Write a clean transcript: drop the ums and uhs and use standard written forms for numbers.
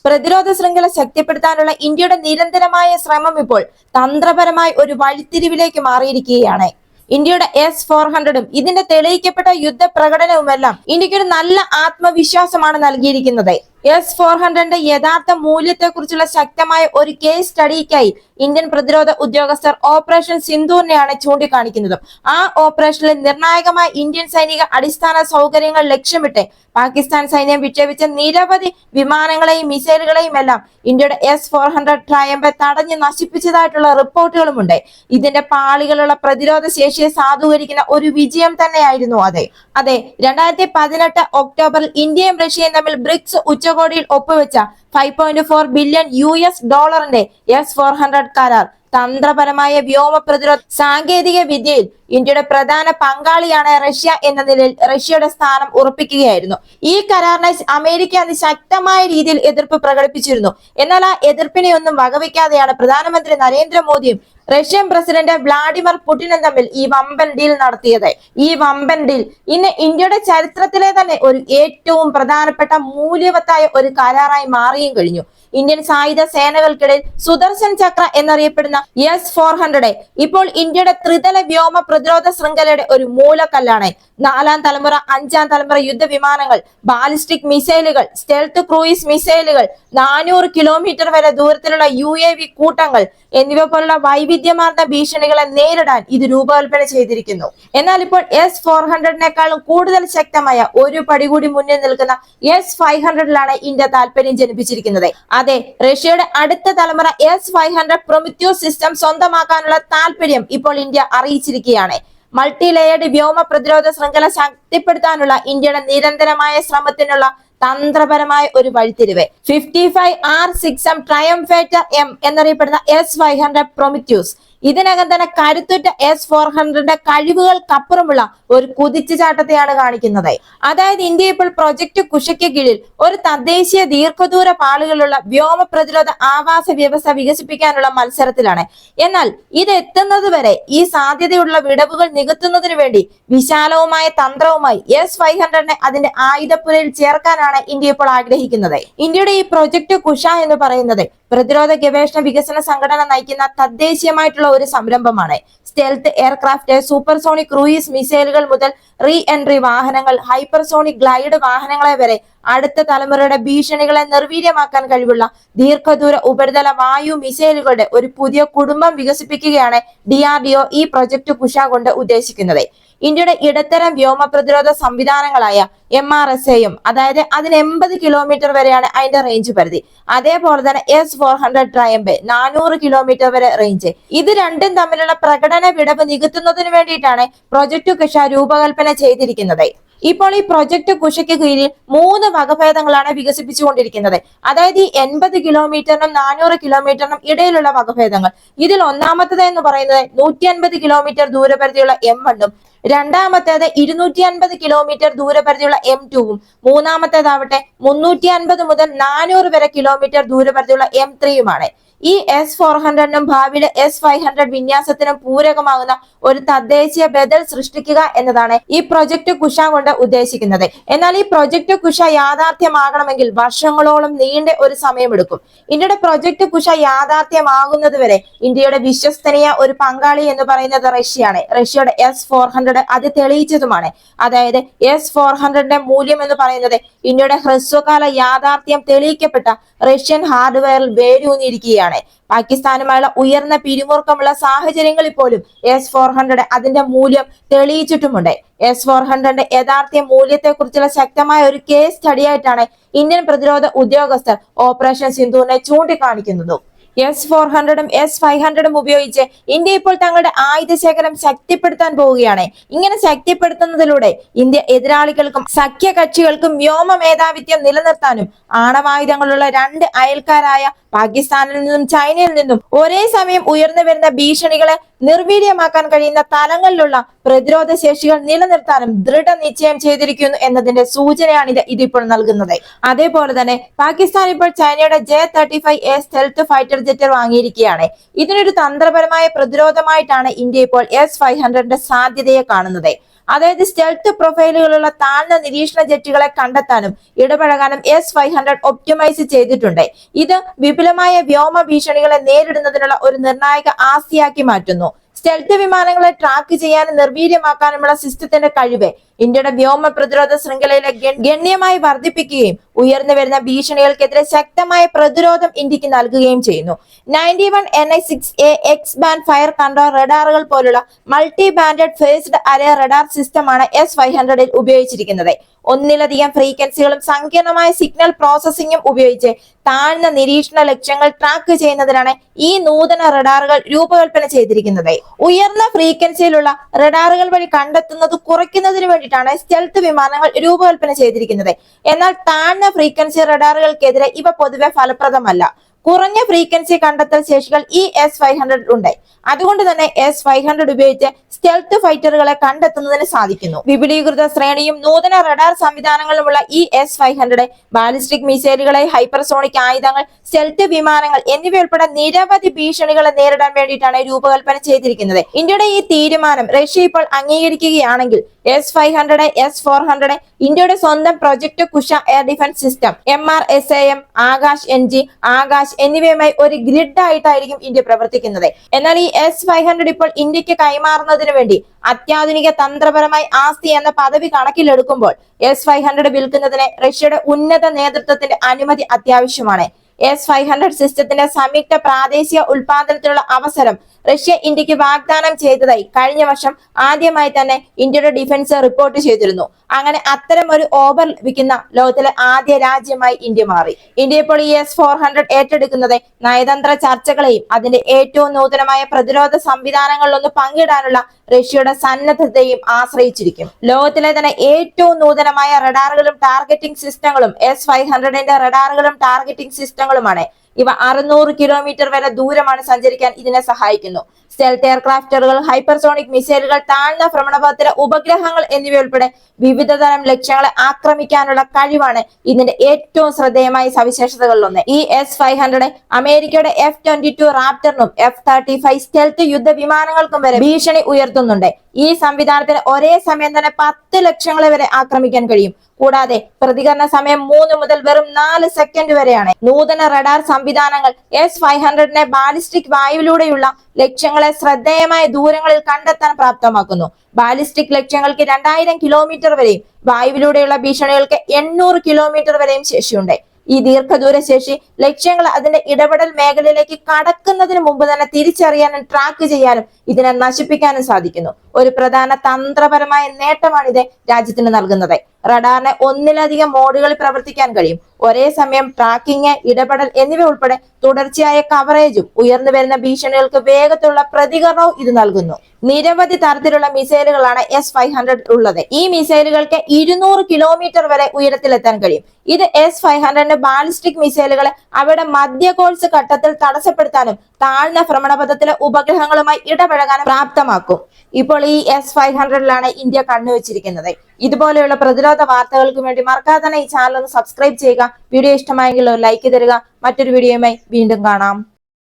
പ്രതിരോധ ശൃംഖല ശക്തിപ്പെടുത്താനുള്ള ഇന്ത്യയുടെ നിരന്തരമായ ശ്രമം ഇപ്പോൾ തന്ത്രപരമായ ഒരു വഴിത്തിരിവിലേക്ക് മാറിയിരിക്കുകയാണ്. ഇന്ത്യയുടെ S-400ഉം ഇതിന്റെ തെളിയിക്കപ്പെട്ട യുദ്ധ പ്രകടനവുമെല്ലാം ഇന്ത്യക്ക് ഒരു നല്ല ആത്മവിശ്വാസമാണ് നൽകിയിരിക്കുന്നത്. S-400ന്റെ യഥാർത്ഥ മൂല്യത്തെക്കുറിച്ചുള്ള ശക്തമായ ഒരു കേസ് സ്റ്റഡിക്കായി ഇന്ത്യൻ പ്രതിരോധ ഉദ്യോഗസ്ഥർ ഓപ്പറേഷൻ സിന്ദൂറിനെയാണ് ചൂണ്ടിക്കാണിക്കുന്നത്. ആ ഓപ്പറേഷനിൽ നിർണായകമായ ഇന്ത്യൻ സൈനിക അടിസ്ഥാന സൗകര്യങ്ങൾ ലക്ഷ്യമിട്ട് പാകിസ്ഥാൻ സൈന്യം വിക്ഷേപിച്ച നിരവധി വിമാനങ്ങളെയും മിസൈലുകളെയും എല്ലാം ഇന്ത്യയുടെ S-400 ട്രയംഫ് തടഞ്ഞു നശിപ്പിച്ചതായിട്ടുള്ള റിപ്പോർട്ടുകളുമുണ്ട്. ഇതിന്റെ പാളികളുള്ള പ്രതിരോധ ശേഷിയെ സാധൂകരിക്കുന്ന ഒരു വിജയം തന്നെയായിരുന്നു അത്. അതെ, 2018 ഒക്ടോബറിൽ ഇന്ത്യയും റഷ്യയും തമ്മിൽ ബ്രിക്സ് ഉച്ചകോടിയിൽ ഒപ്പുവെച്ച $5.4 ബില്യൺ S-400 കരാർ തന്ത്രപരമായ വ്യോമ പ്രതിരോധ സാങ്കേതിക വിദ്യയിൽ ഇന്ത്യയുടെ പ്രധാന പങ്കാളിയാണ് റഷ്യ എന്ന നിലയിൽ റഷ്യയുടെ സ്ഥാനം ഉറപ്പിക്കുകയായിരുന്നു. ഈ കരാറിനെ അമേരിക്ക അന്ന് ശക്തമായ രീതിയിൽ എതിർപ്പ് പ്രകടിപ്പിച്ചിരുന്നു. എന്നാൽ ആ എതിർപ്പിനെ ഒന്നും വകവയ്ക്കാതെയാണ് പ്രധാനമന്ത്രി നരേന്ദ്രമോദിയും റഷ്യൻ പ്രസിഡന്റ് വ്ളാഡിമിർ പുടിനും തമ്മിൽ ഈ വമ്പൻ ഡീൽ നടത്തിയത്. ഈ വമ്പൻ ഡീൽ ഇന്ന് ഇന്ത്യയുടെ ചരിത്രത്തിലെ തന്നെ ഒരു ഏറ്റവും പ്രധാനപ്പെട്ട മൂല്യവത്തായ ഒരു കരാറായി മാറിയും കഴിഞ്ഞു. ഇന്ത്യൻ സായുധ സേനകൾക്കിടയിൽ സുദർശൻ ചക്ര എന്നറിയപ്പെടുന്ന S-400 ഇപ്പോൾ ഇന്ത്യയുടെ ത്രിതല വ്യോമ പ്രതിരോധ ശൃംഖലയുടെ ഒരു മൂലക്കല്ലാണ്. 4ാം തലമുറ 5ാം തലമുറ യുദ്ധവിമാനങ്ങൾ, ബാലിസ്റ്റിക് മിസൈലുകൾ, സ്റ്റെൽത്ത് ക്രൂയിസ് മിസൈലുകൾ, 400 കിലോമീറ്റർ വരെ ദൂരത്തിലുള്ള UAV കൂട്ടങ്ങൾ എന്നിവ പോലുള്ള വൈവിധ്യമാർന്ന ഭീഷണികളെ നേരിടാൻ ഇത് രൂപകൽപ്പന ചെയ്തിരിക്കുന്നു. എന്നാൽ ഇപ്പോൾ S-400നേക്കാളും കൂടുതൽ ശക്തമായ ഒരു പടി കൂടി മുന്നിൽ നിൽക്കുന്ന S-500ലാണ് ഇന്ത്യ താല്പര്യം ജനിപ്പിച്ചിരിക്കുന്നത്. അതെ, റഷ്യയുടെ അടുത്ത തലമുറ S-500 പ്രൊമിത്യൂസ് സിസ്റ്റം സ്വന്തമാക്കാനുള്ള താല്പര്യം ഇപ്പോൾ ഇന്ത്യ അറിയിച്ചിരിക്കുകയാണ്. മൾട്ടി ലെയർഡ് വ്യോമ പ്രതിരോധ ശൃംഖല ശക്തിപ്പെടുത്താനുള്ള ഇന്ത്യയുടെ നിരന്തരമായ ശ്രമത്തിനുള്ള തന്ത്രപരമായ ഒരു വഴിത്തിരിവ് 55R6M ട്രയംഫേറ്റർ M എന്നറിയപ്പെടുന്ന S-500 പ്രൊമിത്യൂസ് ഇതിനകം തന്നെ കരുത്തുറ്റ S-400ന്റെ കഴിവുകൾക്കപ്പുറമുള്ള ഒരു കുതിച്ചുചാട്ടത്തെയാണ് കാണിക്കുന്നത്. അതായത് ഇന്ത്യ ഇപ്പോൾ പ്രൊജക്ട് കുഷയ്ക്ക് കീഴിൽ ഒരു തദ്ദേശീയ ദീർഘദൂര പാളികളുള്ള വ്യോമ പ്രതിരോധ ആവാസ വ്യവസ്ഥ വികസിപ്പിക്കാനുള്ള മത്സരത്തിലാണ്. എന്നാൽ ഇത് എത്തുന്നത് വരെ ഈ സാധ്യതയുള്ള വിടവുകൾ നികത്തുന്നതിനു വേണ്ടി വിശാലവുമായ തന്ത്രവുമായി S-500നെ അതിന്റെ ആയുധപ്പുരയിൽ ചേർക്കാനാണ് ഇന്ത്യ ഇപ്പോൾ ആഗ്രഹിക്കുന്നത്. ഇന്ത്യയുടെ ഈ പ്രൊജക്ട് കുഷ എന്ന് പറയുന്നത് പ്രതിരോധ ഗവേഷണ വികസന സംഘടന നയിക്കുന്ന തദ്ദേശീയമായിട്ടുള്ള ഒരു സംരംഭമാണ്. സ്റ്റെൽത്ത് എയർക്രാഫ്റ്റ്, സൂപ്പർസോണിക് ക്രൂയിസ് മിസൈലുകൾ മുതൽ റീ എൻട്രി വാഹനങ്ങൾ, ഹൈപ്പർസോണിക് ഗ്ലൈഡ് വാഹനങ്ങളെ വരെ അടുത്ത തലമുറയുടെ ഭീഷണികളെ നിർവീര്യമാക്കാൻ കഴിവുള്ള ദീർഘദൂര ഉപരിതല വായു മിസൈലുകളുടെ ഒരു പുതിയ കുടുംബം വികസിപ്പിക്കുകയാണ് DRDO ഈ പ്രൊജക്ട് കുഷ കൊണ്ട് ഉദ്ദേശിക്കുന്നത്. ഇന്ത്യയുടെ ഇടത്തരം വ്യോമ പ്രതിരോധ സംവിധാനങ്ങളായ MRSAയും അതായത് അതിന് 80 കിലോമീറ്റർ വരെയാണ് അതിന്റെ റേഞ്ച് പരിധി. അതേപോലെ തന്നെ S-400 ട്രയംഫ് 400 കിലോമീറ്റർ വരെ റേഞ്ച്. ഇത് രണ്ടും തമ്മിലുള്ള പ്രകടന വിടവ് നികത്തുന്നതിന് വേണ്ടിയിട്ടാണ് പ്രൊജക്ട് കുഷ രൂപകൽപ്പന ചെയ്തിരിക്കുന്നത്. ഇപ്പോൾ ഈ പ്രൊജക്ട് കുഷയ്ക്ക് കീഴിൽ 3 വകഭേദങ്ങളാണ് വികസിപ്പിച്ചുകൊണ്ടിരിക്കുന്നത്. അതായത് ഈ 80 കിലോമീറ്ററിനും 400 കിലോമീറ്ററിനും ഇടയിലുള്ള വകഭേദങ്ങൾ. ഇതിൽ ഒന്നാമത്തേത് എന്ന് പറയുന്നത് 150 കിലോമീറ്റർ ദൂരപരിധിയുള്ള M1ഉം, രണ്ടാമത്തേത് 250 കിലോമീറ്റർ ദൂരപരിധിയുള്ള M2ഉം, മൂന്നാമത്തേതാവട്ടെ 350 മുതൽ 400 വരെ കിലോമീറ്റർ ദൂരപരിധിയുള്ള M3യുമാണ്. ഈ S-400നും ഭാവിയിലെ S-500 വിന്യാസത്തിനും പൂരകമാകുന്ന ഒരു തദ്ദേശീയ ബദൽ സൃഷ്ടിക്കുക എന്നതാണ് ഈ പ്രൊജക്ട് കുഷ കൊണ്ട് ഉദ്ദേശിക്കുന്നത്. എന്നാൽ ഈ പ്രൊജക്ട് കുഷ യാഥാർത്ഥ്യമാകണമെങ്കിൽ വർഷങ്ങളോളം നീണ്ട ഒരു സമയമെടുക്കും. ഇന്ത്യയുടെ പ്രൊജക്ട് കുഷ യാഥാർത്ഥ്യമാകുന്നത് വരെ ഇന്ത്യയുടെ വിശ്വസനീയ ഒരു പങ്കാളി എന്ന് പറയുന്നത് റഷ്യയാണ്. റഷ്യയുടെ S-400 അത് തെളിയിച്ചതുമാണ്. അതായത് S-400ന്റെ മൂല്യം എന്ന് പറയുന്നത് ഇന്ത്യയുടെ ഹ്രസ്വകാല യാഥാർത്ഥ്യം തെളിയിക്കപ്പെട്ട റഷ്യൻ ഹാർഡ്വെയറിൽ വേരൂന്നിയിരിക്കുകയാണ്. പാകിസ്ഥാനുമായുള്ള ഉയർന്ന പിരിമുറുക്കമുള്ള സാഹചര്യങ്ങളിൽ പോലും S-400 അതിന്റെ മൂല്യം തെളിയിച്ചിട്ടുമുണ്ട്. S-400ന്റെ യഥാർത്ഥ മൂല്യത്തെക്കുറിച്ചുള്ള ശക്തമായ ഒരു കേസ് സ്റ്റഡിയായിട്ടാണ് ഇന്ത്യൻ പ്രതിരോധ ഉദ്യോഗസ്ഥർ ഓപ്പറേഷൻ സിന്ദൂറിനെ ചൂണ്ടിക്കാണിക്കുന്നത്. S-400ഉം S-500ഉം ഉപയോഗിച്ച് ഇന്ത്യ ഇപ്പോൾ തങ്ങളുടെ ആയുധ ശേഖരം ശക്തിപ്പെടുത്താൻ പോവുകയാണ്. ഇങ്ങനെ ശക്തിപ്പെടുത്തുന്നതിലൂടെ ഇന്ത്യ എതിരാളികൾക്കും സഖ്യകക്ഷികൾക്കും വ്യോമ മേധാവിത്വം നിലനിർത്താനും ആണവായുധങ്ങളുള്ള 2 അയൽക്കാരായ പാകിസ്ഥാനിൽ നിന്നും ചൈനയിൽ നിന്നും ഒരേ സമയം ഉയർന്നു വരുന്ന ഭീഷണികളെ നിർവീര്യമാക്കാൻ കഴിയുന്ന തലങ്ങളിലുള്ള പ്രതിരോധ ശേഷികൾ നിലനിർത്താനും ദൃഢനിശ്ചയം ചെയ്തിരിക്കുന്നു എന്നതിന്റെ സൂചനയാണ് ഇതിപ്പോൾ നൽകുന്നത്. അതേപോലെ തന്നെ പാകിസ്ഥാൻ ഇപ്പോൾ ചൈനയുടെ J-35A സ്റ്റെൽത്ത് ഫൈറ്റർ ജെറ്റ് വാങ്ങിയിരിക്കുകയാണ്. ഇതിനൊരു തന്ത്രപരമായ പ്രതിരോധമായിട്ടാണ് ഇന്ത്യ ഇപ്പോൾ S-500ന്റെ സാധ്യതയെ കാണുന്നത്. അതായത് സ്റ്റെൽത്ത് പ്രൊഫൈലുകളുള്ള താഴ്ന്ന നിരീക്ഷണ ജെറ്റുകളെ കണ്ടെത്താനും ഇടപഴകാനും S-500 ഒപ്റ്റിമൈസ് ചെയ്തിട്ടുണ്ട്. ഇത് വിപുലമായ വ്യോമ ഭീഷണികളെ നേരിടുന്നതിനുള്ള ഒരു നിർണായക ആസ്തിയാക്കി മാറ്റുന്നു. സ്റ്റെൽത്ത് വിമാനങ്ങളെ ട്രാക്ക് ചെയ്യാനും നിർവീര്യമാക്കാനുമുള്ള സിസ്റ്റത്തിന്റെ കഴിവ് ഇന്ത്യയുടെ വ്യോമ പ്രതിരോധ ശൃംഖലയിലെ ഗണ്യമായി വർദ്ധിപ്പിക്കുകയും ഉയർന്നു വരുന്ന ഭീഷണികൾക്കെതിരെ ശക്തമായ പ്രതിരോധം ഇന്ത്യക്ക് നൽകുകയും ചെയ്യുന്നു. 91 NI6A X band fire control റഡാറുകൾ പോലുള്ള multi banded phased array radar സിസ്റ്റമാണ് S-500 ഉപയോഗിച്ചിരിക്കുന്നത്. ഒന്നിലധികം ഫ്രീക്വൻസികളും സങ്കീർണമായ സിഗ്നൽ പ്രോസസ്സിംഗും ഉപയോഗിച്ച് താഴ്ന്ന നിരീക്ഷണ ലക്ഷ്യങ്ങൾ ട്രാക്ക് ചെയ്യുന്നതിനാണ് ഈ നൂതന റഡാറുകൾ രൂപകൽപ്പന ചെയ്തിരിക്കുന്നത്. ഉയർന്ന ഫ്രീക്വൻസിയിലുള്ള റഡാറുകൾ വഴി കണ്ടെത്തുന്നത് കുറയ്ക്കുന്നതിന് വേണ്ടിയിട്ടാണ് സ്റ്റെൽത്ത് വിമാനങ്ങൾ രൂപകൽപ്പന ചെയ്തിരിക്കുന്നത്. എന്നാൽ താഴ്ന്ന ഫ്രീക്വൻസി റഡാറുകൾക്കെതിരെ ഇവ പൊതുവെ ഫലപ്രദമല്ല. കുറഞ്ഞ ഫ്രീക്വൻസി കണ്ടെത്തൽ ശേഷികൾ ഈ S-500 ഉണ്ട്. അതുകൊണ്ട് തന്നെ S-500 ഉപയോഗിച്ച് സ്റ്റെൽത്ത് ഫൈറ്ററുകളെ കണ്ടെത്തുന്നതിന് സാധിക്കുന്നു. വിപുലീകൃത ശ്രേണിയും നൂതന റഡാർ സംവിധാനങ്ങളുമുള്ള ഈ S-500 ബാലിസ്റ്റിക് മിസൈലുകളെ, ഹൈപ്പർസോണിക് ആയുധങ്ങൾ, സ്റ്റെൽത്ത് വിമാനങ്ങൾ എന്നിവയുൾപ്പെടെ നിരവധി ഭീഷണികളെ നേരിടാൻ വേണ്ടിയിട്ടാണ് രൂപകൽപ്പന ചെയ്തിരിക്കുന്നത്. ഇന്ത്യയുടെ ഈ തീരുമാനം റഷ്യ ഇപ്പോൾ അംഗീകരിക്കുകയാണെങ്കിൽ S-500, S-400 ഇന്ത്യയുടെ സ്വന്തം project Kusha air defence system, MRSAM, Akash NG, Akash എന്നിവയുമായി ഒരു ഗ്രിഡ് ആയിട്ടായിരിക്കും ഇന്ത്യ പ്രവർത്തിക്കുന്നത്. എന്നാൽ ഈ S-500 ഇപ്പോൾ ഇന്ത്യക്ക് കൈമാറുന്നതിന് വേണ്ടി അത്യാധുനിക തന്ത്രപരമായ ആസ്തി എന്ന പദവി കണക്കിലെടുക്കുമ്പോൾ S-500 വിൽക്കുന്നതിന് റഷ്യയുടെ ഉന്നത നേതൃത്വത്തിന്റെ അനുമതി അത്യാവശ്യമാണ്. S-500 സിസ്റ്റത്തിന്റെ സംയുക്ത പ്രാദേശിക ഉൽപാദനത്തിനുള്ള അവസരം റഷ്യ ഇന്ത്യക്ക് വാഗ്ദാനം ചെയ്തതായി കഴിഞ്ഞ വർഷം ആദ്യമായി തന്നെ ഇന്ത്യയുടെ ഡിഫൻസ് റിപ്പോർട്ട് ചെയ്തിരുന്നു. അങ്ങനെ അത്തരം ഒരു ഓഫർ ലഭിക്കുന്ന ലോകത്തിലെ ആദ്യ രാജ്യമായി ഇന്ത്യ മാറി. ഇന്ത്യ ഇപ്പോൾ ഈ S-400 ഏറ്റെടുക്കുന്നത് നയതന്ത്ര ചർച്ചകളെയും അതിന്റെ ഏറ്റവും നൂതനമായ പ്രതിരോധ സംവിധാനങ്ങളിലൊന്ന് പങ്കിടാനുള്ള റഷ്യയുടെ സന്നദ്ധതയും ആശ്രയിച്ചിരിക്കും. ലോകത്തിലെ തന്നെ ഏറ്റവും നൂതനമായ റഡാറുകളും ടാർഗറ്റിംഗ് സിസ്റ്റങ്ങളും S-500ന്റെ റഡാറുകളും ടാർഗറ്റിംഗ് സിസ്റ്റങ്ങളുമാണ്. ഇവ 600 കിലോമീറ്റർ വരെ ദൂരമാണ് സഞ്ചരിക്കാൻ ഇതിനെ സഹായിക്കുന്നു. സ്റ്റെൽത്ത് എയർക്രാഫ്റ്റുകൾ, ഹൈപ്പർസോണിക് മിസൈലുകൾ, താഴ്ന്ന ഭ്രമണപഥത്തിലെ ഉപഗ്രഹങ്ങൾ എന്നിവയുൾപ്പെടെ വിവിധ തരം ലക്ഷ്യങ്ങളെ ആക്രമിക്കാനുള്ള കഴിവാണ് ഇതിന്റെ ഏറ്റവും ശ്രദ്ധേയമായ സവിശേഷതകളിലൊന്ന്. ഈ S-500 അമേരിക്കയുടെ F-22 റാപ്റ്ററിനും F-35 സ്റ്റെൽത്ത് യുദ്ധ വിമാനങ്ങൾക്കും വരെ ഭീഷണി ഉയർത്തുന്നുണ്ട്. ഈ സംവിധാനത്തിന് ഒരേ സമയം തന്നെ 10 ലക്ഷ്യങ്ങളെ വരെ ആക്രമിക്കാൻ കഴിയും. കൂടാതെ പ്രതികരണ സമയം 3 മുതൽ വെറും 4 സെക്കൻഡ് വരെയാണ്. നൂതന റഡാർ സംവിധാനങ്ങൾ S-500നെ ബാലിസ്റ്റിക് വായുവിലൂടെയുള്ള ലക്ഷ്യങ്ങളെ ശ്രദ്ധേയമായ ദൂരങ്ങളിൽ കണ്ടെത്താൻ പ്രാപ്തമാക്കുന്നു. ബാലിസ്റ്റിക് ലക്ഷ്യങ്ങൾക്ക് 2000 കിലോമീറ്റർ വരെയും വായുവിലൂടെയുള്ള ഭീഷണികൾക്ക് 800 കിലോമീറ്റർ വരെയും ശേഷിയുണ്ട്. ഈ ദീർഘദൂര ശേഷി ലക്ഷ്യങ്ങൾ അതിന്റെ ഇടപെടൽ മേഖലയിലേക്ക് കടക്കുന്നതിന് മുമ്പ് തന്നെ തിരിച്ചറിയാനും ട്രാക്ക് ചെയ്യാനും ഇതിനെ നശിപ്പിക്കാനും സാധിക്കുന്നു. ഒരു പ്രധാന തന്ത്രപരമായ നേട്ടമാണിത് രാജ്യത്തിന് നൽകുന്നത്. റഡാറിന് ഒന്നിലധികം മോഡുകളിൽ പ്രവർത്തിക്കാൻ കഴിയും. ഒരേ സമയം ട്രാക്കിംഗ്, ഇടപെടൽ എന്നിവ ഉൾപ്പെടെ തുടർച്ചയായ കവറേജും ഉയർന്നു വരുന്ന ഭീഷണികൾക്ക് വേഗത്തിലുള്ള പ്രതികരണവും ഇത് നൽകുന്നു. നിരവധി തരത്തിലുള്ള മിസൈലുകളാണ് S-500 ഉള്ളത്. ഈ മിസൈലുകൾക്ക് 200 കിലോമീറ്റർ വരെ ഉയരത്തിലെത്താൻ കഴിയും. ഇത് S-500 ബാലിസ്റ്റിക് മിസൈലുകളെ അവയുടെ മധ്യ കോഴ്സ് ഘട്ടത്തിൽ തടസ്സപ്പെടുത്താനും താഴ്ന്ന ഭ്രമണപഥത്തിലെ ഉപഗ്രഹങ്ങളുമായി ഇടപഴകാനും പ്രാപ്തമാക്കും. ഇപ്പോൾ ഈ S-500ലാണ് ഇന്ത്യ കണ്ണുവെച്ചിരിക്കുന്നത്. ഇതുപോലെയുള്ള പ്രതിരോധ വാർത്തകൾക്ക് വേണ്ടി മറക്കാതെ തന്നെ ഈ ചാനൽ ഒന്ന് സബ്സ്ക്രൈബ് ചെയ്യുക. വീഡിയോ ഇഷ്ടമായെങ്കിൽ ഒരു ലൈക്ക് തരിക. മറ്റൊരു വീഡിയോയുമായി വീണ്ടും കാണാം.